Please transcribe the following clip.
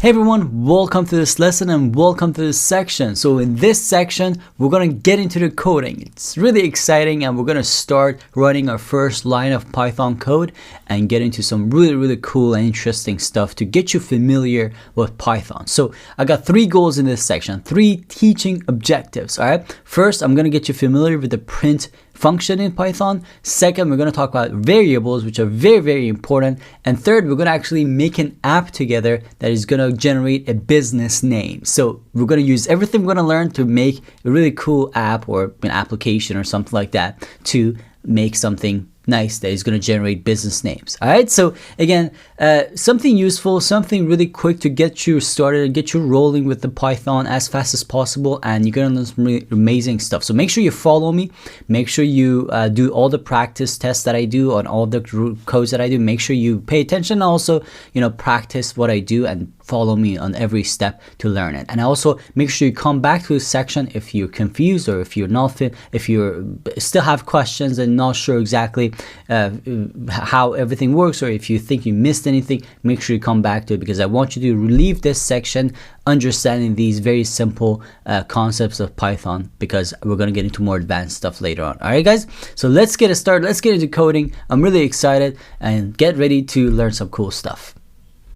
Hey everyone, welcome to this lesson and welcome to this section. So in this section, we're going to get into the coding. It's really exciting and we're going to start running our first line of Python code and get into some really cool and interesting stuff to get you familiar with Python. So I got 3 goals in this section, 3 teaching objectives. All right. First, I'm going to get you familiar with the print function in Python. Second, we're going to talk about variables, which are very important. And third, we're going to actually make an app together that is going to generate a business name. So we're going to use everything we're going to learn to make a really cool app or an application or something like that to make something nice that is going to generate business names. All right. So again, something useful, something really quick to get you started and get you rolling with the Python as fast as possible. And you're going to learn some really amazing stuff. So make sure you follow me. Make sure you do all the practice tests that I do on all the codes that I do. Make sure you pay attention. Also, practice what I do and follow me on every step to learn it. And also make sure you come back to this section if you're confused or if you're not fit, if you still have questions and not sure exactly how everything works, or if you think you missed anything, make sure you come back to it, because I want you to leave this section understanding these very simple concepts of Python, because we're going to get into more advanced stuff later on. All right, guys, so let's get started. Let's get into coding. I'm really excited and get ready to learn some cool stuff.